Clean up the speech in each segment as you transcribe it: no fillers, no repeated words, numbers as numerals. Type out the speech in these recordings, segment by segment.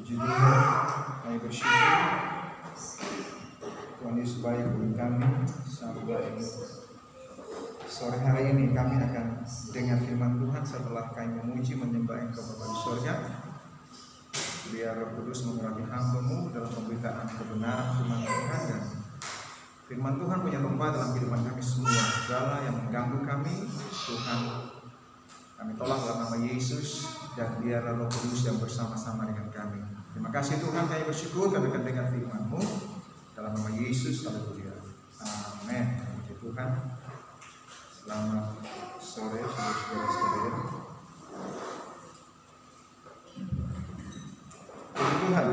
Puji Tuhan, kami bersyukur Tuhan Yesus baik bagi kami sampai sore hari ini kami akan dengar firman Tuhan setelah kami memuji menyembah Engkau Bapa di surga. Biar Roh Kudus memberkati hamba-Mu dalam pemberitaan kebenaran firman Tuhan, dan firman Tuhan punya tempat dalam kehidupan kami semua. Segala yang mengganggu kami, Tuhan, kami tolak dalam nama Yesus, dan biarlah Roh Kudus yang bersama-sama dengan kami. Terima kasih Tuhan, kami bersyukur kami akan dengar firman-Mu dalam nama Yesus. Haleluya. Amin. Puji Tuhan. Selamat sore saudara-saudara sekalian. Puji Tuhan.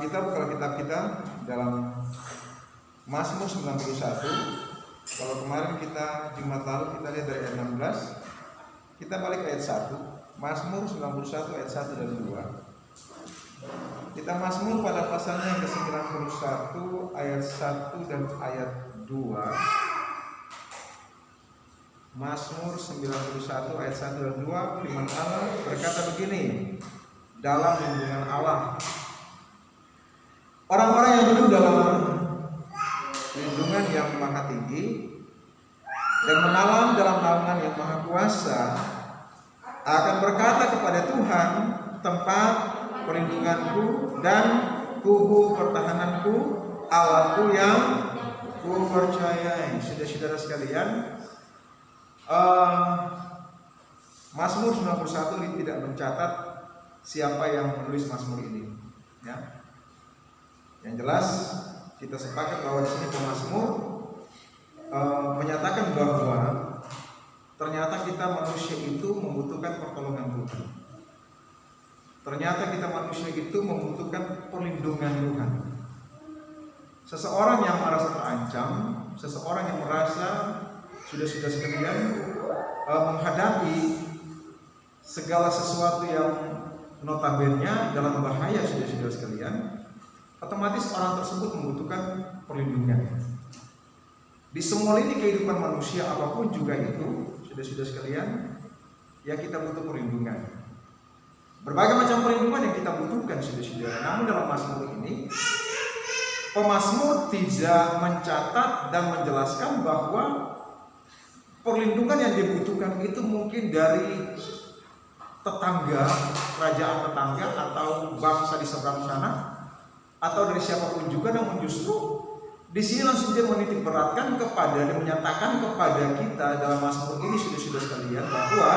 Kita buka kitab kita dalam Mazmur 91. Kalau kemarin kita Jumat lalu kita lihat dari ayat 16, kita balik ayat 1. Mazmur 91 ayat 1 dan 2. Kita Mazmur pada pasalnya yang ke-91 ayat 1 dan ayat 2. Mazmur 91 ayat 1 dan 2, firman Allah berkata begini, dalam lindungan Allah orang-orang yang duduk dalam lindungan yang maha tinggi dan menalam dalam naungan yang maha kuasa akan berkata kepada Tuhan, tempat perlindunganku dan kubu pertahananku, Allahku yang ku percayai. Saudara-saudara sekalian, Mazmur 91 ini tidak mencatat siapa yang menulis Mazmur ini, ya. Yang jelas kita sepakat bahwa di sini pemazmur menyatakan bahwa ternyata kita manusia itu membutuhkan pertolongan Tuhan. Ternyata kita manusia itu membutuhkan perlindungan Tuhan. Seseorang yang merasa terancam, seseorang yang merasa sudah sekalian menghadapi segala sesuatu yang notabene dalam bahaya, sudah sekalian, otomatis orang tersebut membutuhkan perlindungan. Di semua lini kehidupan manusia apapun juga itu, sudah sekalian, ya kita butuh perlindungan. Berbagai macam perlindungan yang kita butuhkan, saudara-saudara. Namun dalam Mazmur ini, pemazmur tidak mencatat dan menjelaskan bahwa perlindungan yang dibutuhkan itu mungkin dari tetangga, kerajaan tetangga atau bangsa di seberang sana, atau dari siapapun juga. Namun justru di sini langsung dia menitik beratkan kepada dan menyatakan kepada kita dalam Mazmur ini, sudah sekalian, bahwa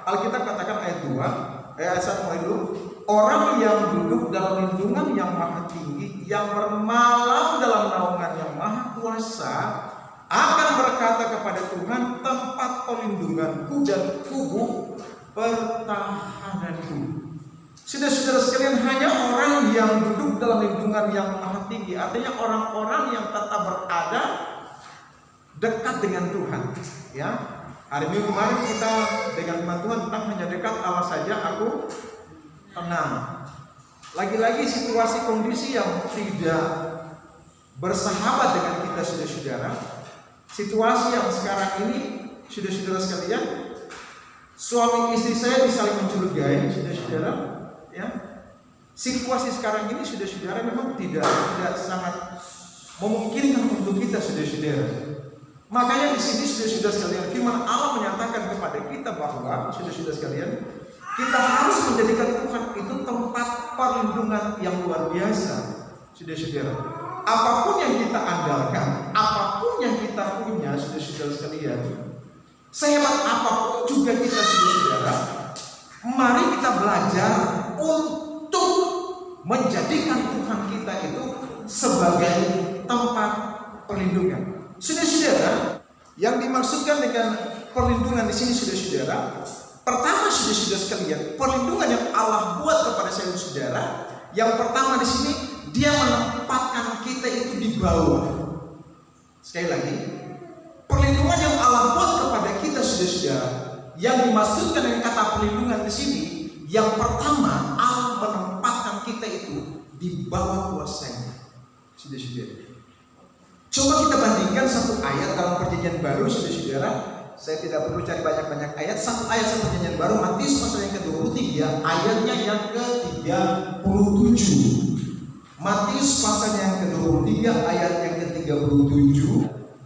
Alkitab katakan ayat 1 mulai dulu, orang yang duduk dalam lindungan yang maha tinggi, yang bermalam dalam naungan yang maha kuasa, akan berkata kepada Tuhan, tempat perlindunganku dan kubu pertahananku. Saudara-saudara sekalian, hanya orang yang duduk dalam lindungan yang maha tinggi, artinya orang-orang yang tetap berada dekat dengan Tuhan, ya. Hari Minggu kemarin kita dengan firman Tuhan tentang hanya dekat Allah saja aku tenang. Lagi-lagi situasi kondisi yang tidak bersahabat dengan kita, saudara-saudara. Situasi yang sekarang ini, saudara-saudara sekalian, suami istri saya saling mencurigai, saudara-saudara. Ya, situasi sekarang ini, saudara-saudara, memang tidak sangat memungkinkan untuk kita, saudara-saudara. Makanya di sini, saudara-saudara sekalian, firman Allah menyatakan kepada kita bahwa, saudara-saudara sekalian, kita harus menjadikan Tuhan itu tempat perlindungan yang luar biasa, saudara-saudara. Apapun yang kita andalkan, apapun yang kita punya, saudara-saudara sekalian, sehebat apapun juga kita, saudara-saudara, mari kita belajar untuk menjadikan Tuhan kita itu sebagai tempat perlindungan. Saudara-saudara, yang dimaksudkan dengan perlindungan di sini, saudara-saudara, pertama, saudara-saudara sekalian, perlindungan yang Allah buat kepada saya dan saudara, yang pertama di sini, Dia menempatkan kita itu di bawah. Sekali lagi, perlindungan yang Allah buat kepada kita, saudara-saudara, yang dimaksudkan dengan kata perlindungan di sini, yang pertama, Allah menempatkan kita itu di bawah kuasa-Nya. Saudara-saudara, coba kita bandingkan satu ayat dalam Perjanjian Baru, saudara-saudara. Saya tidak perlu cari banyak-banyak ayat. Satu ayat Perjanjian Baru, Matius pasal yang ke-24 23 ayatnya yang ke-37. Matius pasal yang ke-23 ayat yang ke-37.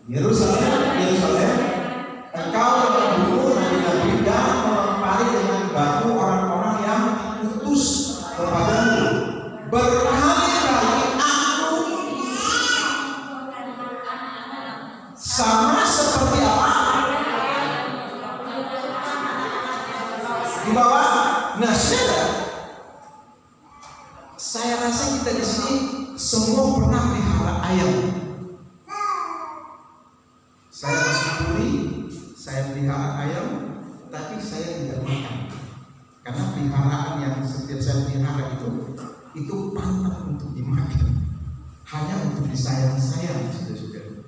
Yerusalem, Yerusalem, engkau yang membunuh nabi-nabi dan melempari dengan batu orang-orang yang diutus kepadamu. Berkali-kali aku sama seperti apa? Di bawah. Nah, saudara, saya rasa kita di sini semua pernah pelihara ayam. Saya masih kuli, saya pelihara ayam, tapi saya tidak makan. Karena peliharaan yang setiap saya pelihara itu pantas untuk dimakan, hanya untuk disayang-sayang, saudara-saudara.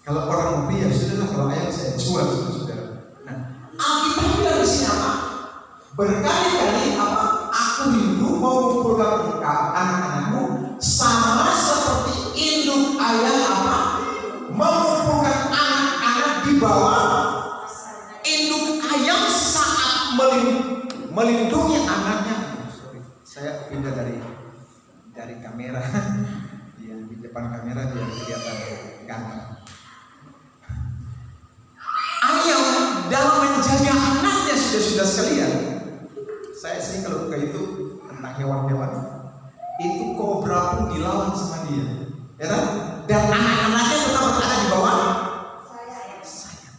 Kalau orang membeli ya sudahlah, kalau ayam saya jual, saudara-saudara. Nah, Alkitab bilang di sini apa? Berkali-kali apa? Aku rindu mau mengumpulkan anak-anakmu sama seperti induk ayam apa? Mengumpulkan anak-anak di bawah induk ayam saat melindungi anaknya. Saya pindah dari kamera, ya, di depan kamera biar kelihatan ganteng. Ayam dalam menjaga anaknya, sudah sekalian. Saya sering kalau buka itu tentang hewan-hewan, itu kobra pun dilawan sama dia, ya kan? Dan anak-anaknya tetap berada di bawah saya.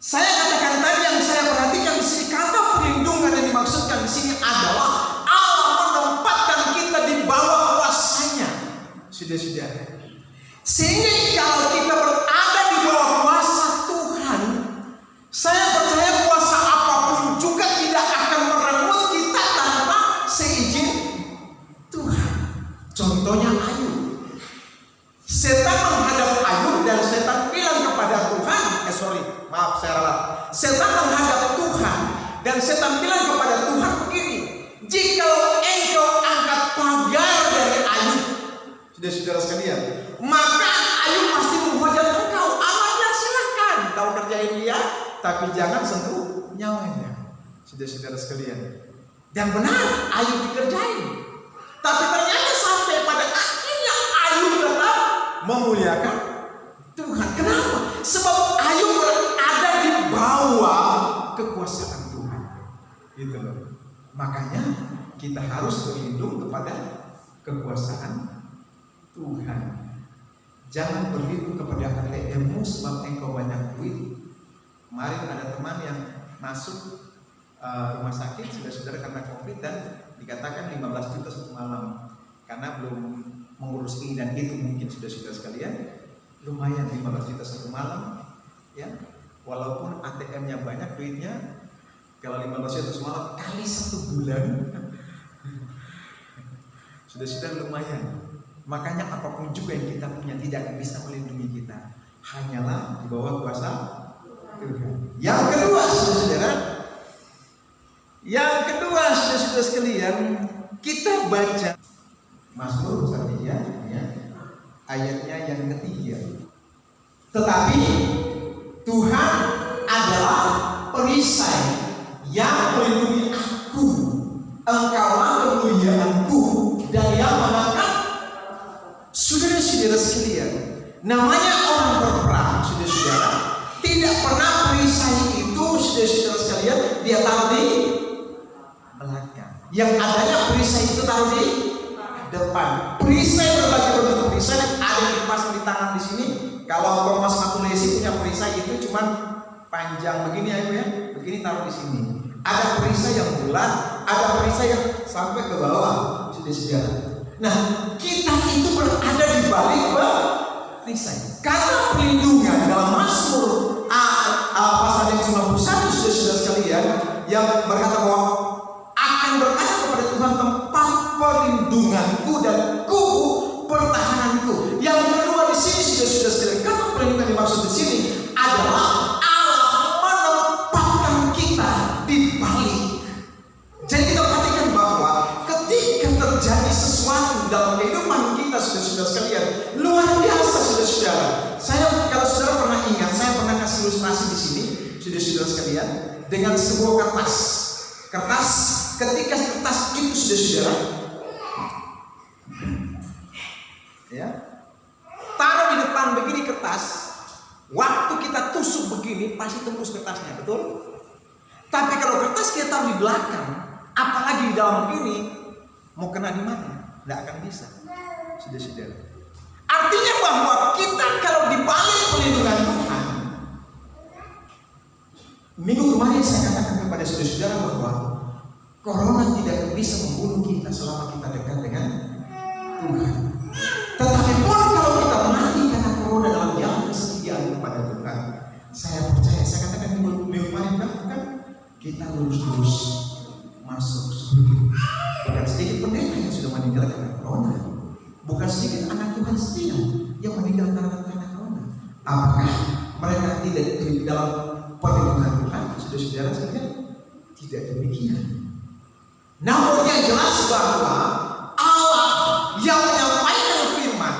Saya katakan tadi yang saya perhatikan di sini, kata perlindungan yang dimaksudkan di sini adalah Allah menempatkan kita di bawah kuasanya, saudara-saudara. Sehingga kalau kita berada di bawah kuasa Tuhan, saya percaya kuasa apapun juga tidak akan merenggut kita tanpa seizin Tuhan. Contohnya Ayub. Setan menghadap Ayub dan setan bilang kepada Tuhan, setan menghadap Tuhan dan setan bilang kepada Tuhan begini, jikalau engkau angkat pagar dari Ayub, saudara-saudara sekalian, maka Ayub pasti menghujat engkau. Alatnya silakan, kau kerjain dia, tapi jangan sentuh nyawanya, saudara-saudara sekalian. Dan benar, Ayub dikerjain. Tapi ternyata sampai pada akhirnya Ayub tetap memuliakan Tuhan. Kenapa? Sebab Ayub berada di bawah kekuasaan Tuhan. Gitu loh. Makanya kita harus berlindung kepada kekuasaan Tuhan. Jangan berlindung kepada ATM-mu sebab engkau banyak duit. Kemarin ada teman yang masuk rumah sakit saudara-saudara karena COVID dan dikatakan 15 juta satu malam karena belum mengurus ini dan itu. Mungkin saudara-saudara sekalian, lumayan 15 juta satu malam, ya. Walaupun ATM-nya banyak duitnya, kalau 15 juta satu malam kali 1 bulan, saudara-saudara lumayan. Makanya apapun juga yang kita punya tidak akan bisa melindungi kita, hanyalah di bawah kuasa Tuhan. Yang kedua, saudara-saudara, saudara-saudara sekalian, kita baca Mazmur ya, ayatnya yang ketiga. Tetapi Tuhan adalah perisai yang melindungi aku, engkaulah kemuliaanku dan yang mengangkat. Saudara-saudara sekalian, namanya orang berperang, saudara-saudara, tidak pernah perisai itu, saudara-saudara sekalian, dia taruh di belakang. Yang adanya perisai itu taruh di depan. Perisai berbagai bentuk perisai, ada yang dipasang di tangan di sini. Kalau Thomas Matulesi punya perisai itu cuman panjang begini ya, begini taruh di sini. Ada perisai yang bulat, ada perisai yang sampai ke bawah, saudara-saudara. Nah, kita itu berada di balik perisai. Kata perlindungan dalam Mazmur pasal yang 91, saudara-saudara sekalian, yang berkata bahwa akan berkata kepada Tuhan, tempat perlindunganku dan kubu pertahananku. Yang kedua di sini, saudara-saudara sekalian, kata perlindungan dimaksud di sini adalah Allah menempatkan kita di balik. Jadi kita perhatikan bahwa ketika terjadi sesuatu dalam kehidupan kita, saudara-saudara sekalian, luar biasa, saudara-saudara. Kalau saudara pernah ingat, saya pernah kasih ilustrasi di sini, saudara-saudara sekalian, dengan sebuah kertas. Kertas, ketika kertas itu sudah saudara, ya, taruh di depan begini kertas, waktu kita tusuk begini pasti tembus kertasnya, betul? Tapi kalau kertas kita taruh di belakang, apalagi di dalam begini, mau kena di mana? Tidak akan bisa, saudara-saudara. Artinya bahwa kita kalau dibalik perlindungan Tuhan, minggu kemarin saya katakan kepada saudara-saudara bahwa corona tidak bisa membunuh kita selama kita dekat dengan Tuhan. Tetapi pun kalau kita mati karena corona dalam jalan kesetiaan kepada Tuhan, saya percaya, saya katakan minggu kemarin kan kita lurus-lurus masuk surga. Bukan sedikit pendeta yang sudah meninggal karena corona, bukan sedikit anak Tuhan setia yang meninggal karena corona. Apakah mereka tidak di dalam perlindungan Tuhan? Saudara-saudara sekalian, tidak demikian. Namun yang jelas bahwa Allah yang menyampaikan firman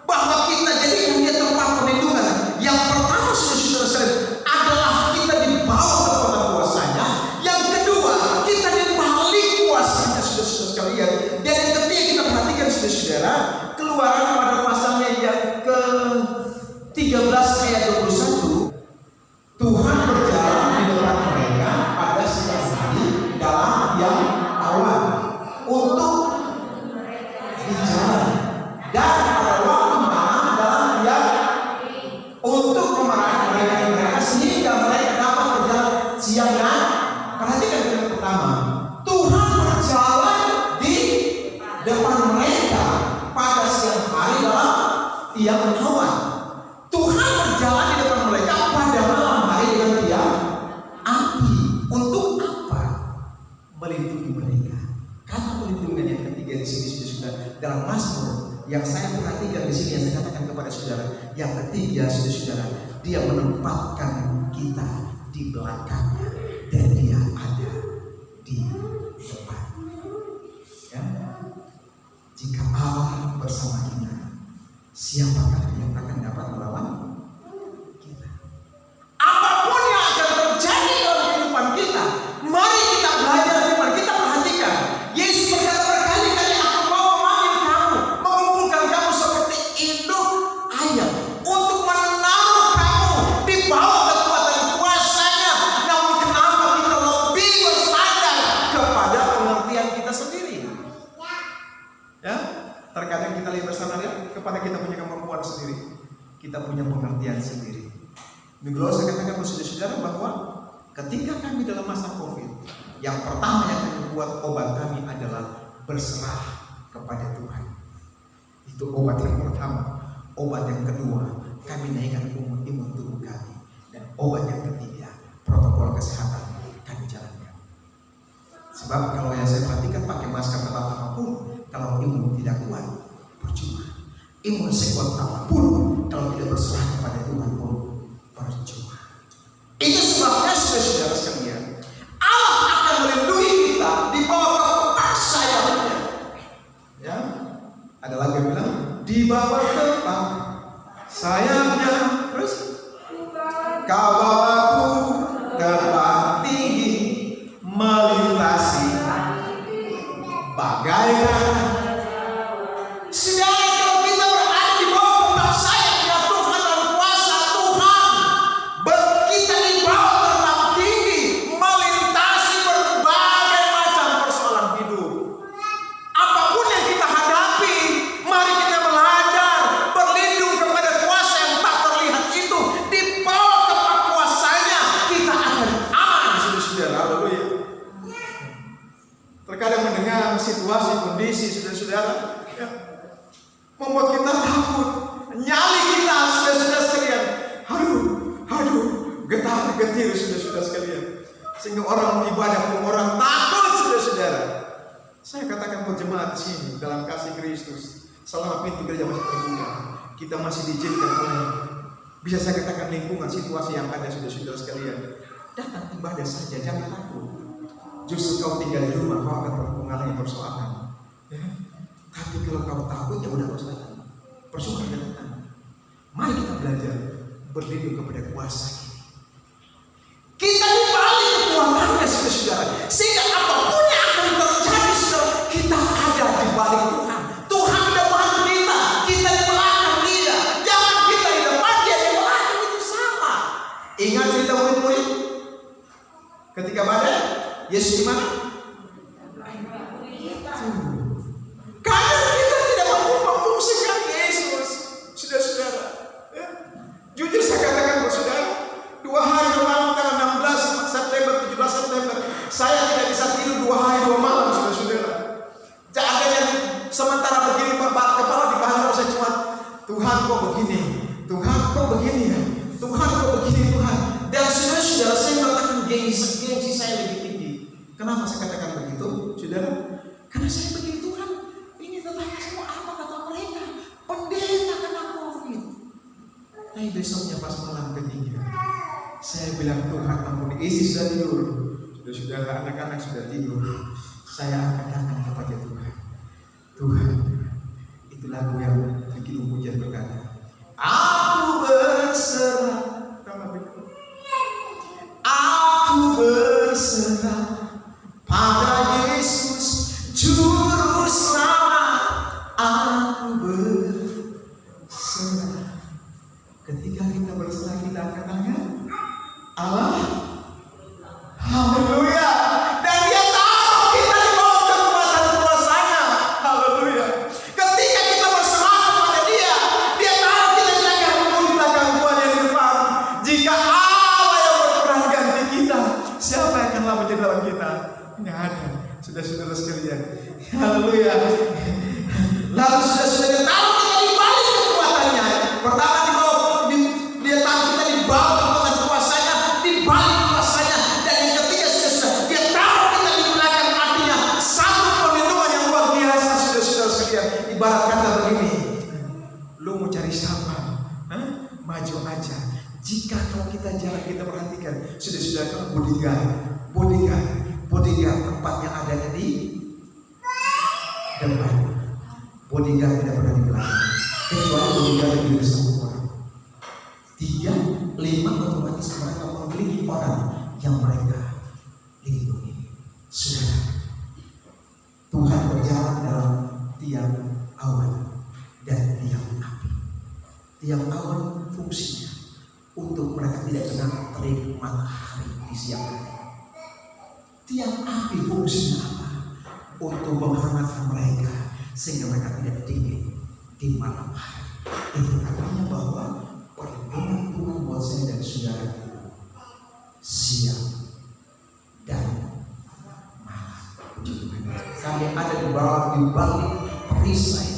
bahwa kita jadikan dia tempat perlindungan. Yang pertama, saudara-saudara sekalian, adalah kita dibawa kepada kuasanya. Yang kedua, kita dibalik kuasanya, saudara-saudara sekalian. Dan yang ketiga, kita perhatikan saudara-saudara, Keluaran pada pasalnya yang ke-13 ayat 21, Tuhan berjalan di depan mereka pada siang hari dalam yang awan untuk bicara, dan pada waktu malam dalam yang untuk memarahi mereka sehingga mereka dapat berjalan siang dan. Perhatikan yang pertama, Tuhan berjalan di depan mereka pada siang hari dalam tiang awan. Tuhan berjalan di depan mereka pada malam hari dengan tiang api. Untuk apa? Melindungi mereka. Kata pelindungan yang ketiga di sini sudah dalam Mazmur yang saya perhatikan di sini, yang saya katakan kepada saudara, yang ketiga saudara, dia menempatkan kita di belakangnya dan dia ada di depan. Ya. Jika Allah bersama kita, siapakah yang akan dapat melawan kita? Apapun yang akan terjadi dalam kehidupan kita, mari kita belajar firman. Kita perhatikan, Yesus berkata berkali-kali, aku mau memanggil kamu, mengumpulkan kamu seperti induk ayam, untuk menaruh kamu di bawah kekuatan kuasanya. Namun kenapa kita lebih bersandar kepada pengertian kita sendiri? Ya, terkadang kita lebih bersandar ya kepada kita punya kemampuan sendiri, kita punya pengertian sendiri. Minggu lalu saya katakan kepada saudara bahwa ketika kami dalam masa COVID, yang pertama yang kami buat obat kami adalah berserah kepada Tuhan. Itu obat yang pertama. Obat yang kedua, kami naikkan imun tubuh kami. Dan obat yang ketiga, protokol kesehatan kami jalankan. Sebab kalau yang saya perhatikan, pakai masker tetap apapun, kalau imun tidak kuat, percuma. Imun sekuat apapun, kalau tidak berserah kepada Tuhan pun percuma. Itu sebabnya saudara-saudara sekalian, Allah akan melindungi kita di bawah kepak sayapnya. Ya, ada lagi yang bilang di bawah kepak sayapnya. Terus kau bawaku terbang tinggi, melintasi bagaikan. Saudara, kalau kita berada di bawah kepak sayapnya Tuhan dan kuasa Tuhan, kita dibawa terbang tinggi, melintasi berbagai macam persoalan hidup. Apapun yang kita hadapi, mari kita belajar berlindung kepada kuasa yang tak terlihat itu. Di bawah kepak kuasanya kita akan aman, saudara-saudara. Haleluya. Terkadang mendengar situasi, kondisi saudara-saudara ya, membuat kita takut. Nyali kita, saudara-saudara sekalian, aduh, getar-getir, saudara-saudara sekalian. Sehingga orang ibadah pun orang takut, saudara-saudara. Saya katakan buat jemaat di sini dalam kasih Kristus, selama pintu gereja masih terbuka, kita masih diizinkan oleh, bisa saya katakan lingkungan, situasi yang ada, saudara-saudara sekalian. Datang ibadah saja, jangan takut. Justru kau tinggal di rumah, kau akan mengalami persoalan. Ya. Tapi kalau kau takut, ya udah kau selesai. Persoalan datang. Mari kita belajar berlindung kepada kuasa ini. Kita dibalik kekuatannya, saudara-saudara. Sehingga Yesus di mana? Karena kita tidak mampu memfungsikan Yesus, saudara-saudara. Ya. Jujur saya katakan buat saudara, 2 hari 2 malam tanggal 16 September, 17 September, saya tidak bisa tidur 2 hari 2 malam, saudara-saudara. Ada yang sementara begini kepala dibantu, saya cuma Tuhan kok begini, Tuhan kok begini ya, Tuhan kok begini Tuhan. Dan saudara-saudara, saya mengatakan gengsi saya lebih tinggi. Kenapa saya katakan begitu, saudara? Karena saya begini, Tuhan, ini tetangga semua apa kata mereka? Pendeta kena COVID. Tapi besoknya pas malam ketiga, saya bilang Tuhan ampuni, isi sudah tidur, sudah anak-anak sudah tidur. Saya angkat tangan kepada Tuhan. Tuhan, itu lagu yang bikin hujan berkata, aku berserah, aku berserah pada Yesus Juru Selamat. Aku berserah. Ketika kita berserah, kita angkat tangan. Allah, haleluya. Dan dia tahu kita di bawah kekuatan kuasanya. Haleluya. Ketika kita berserah kepada dia, dia tahu kita tidak akan meminta gangguan yang di depan. Jika Allah yang berperang ganti kita, siapa yang akan menjadi lawan kita? Tidak ada. Saudara-saudara sekalian, haleluya. Lalu saudara-saudara tahu kita di balik kekuatannya. Pertama dia tahu kita di bawah kekuatan kuasanya, di balik kuasanya. Dan yang ketiga saudara-saudara, dia tahu kita di belakang, artinya satu perlindungan yang luar biasa, saudara-saudara sekalian. Ibarat kata begini, lu mau cari siapa? Maju aja. Jika kalau kita jalan, kita perhatikan, saudara-saudara, kalau bodyguard tempatnya adanya di depan. Bodyguard tidak pernah di belakang, kecuali bodyguard yang lebih satu orang. 3, 5 otomatis mereka mengelilingi orang yang mereka lindungi. Saudara, Tuhan berjalan dalam tiang awan dan tiang api. Tiang awan fungsinya untuk mereka tidak kena terik matahari di siang hari. Tiang api fungsinya apa? Untuk menghangatkan mereka sehingga mereka tidak dingin di malam hari. Itu artinya bahwa perlindungan Tuhan buat saya dan saudara itu siang dan malam. Kami ada di balik perisai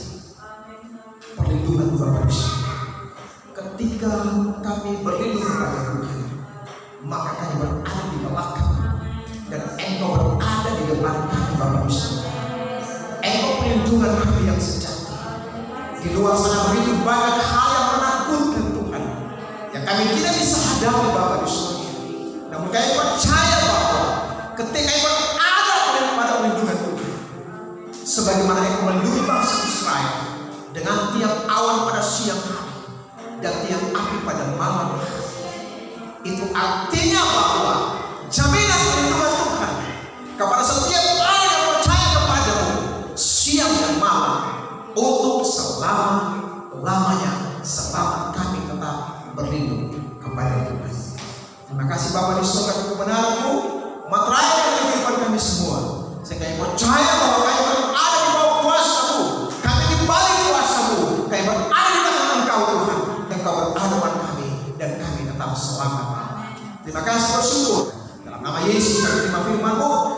perlindungan Tuhan bersama. Ketika kami berlindung kepada Tuhan, maka kami berada di belakang dan engkau berada di depan kami, Bapak Ibu. Engkau perlindungan kami yang sejati. Di luar sana begitu banyak hal yang menakutkan Tuhan, yang kami tidak bisa hadapi, Bapak Ibu. Namun kami percaya bahwa ketika engkau ada pada perlindungan Tuhan, sebagaimana engkau melindungi bangsa Israel dengan tiang awan pada siang hari dan tiang api pada malam hari, itu artinya bahwa jaminan perlindungan Tuhan kepada setiap orang yang percaya kepadamu siang dan malam untuk selama-lamanya, selama kami tetap berlindung kepada Tuhan. Terima kasih Bapa di surga untuk kebenaran-Mu, materai yang kehidupan kami semua, sehingga kami percaya bahwa kami berada di bawah kuasa-Mu, kami di balik kuasa-Mu, kami berada di dalam Engkau Tuhan, dan Engkau berada dengan kami, dan kami tetap selamat. Terima kasih, bersyukur. Dalam nama Yesus kami terima firman-Mu.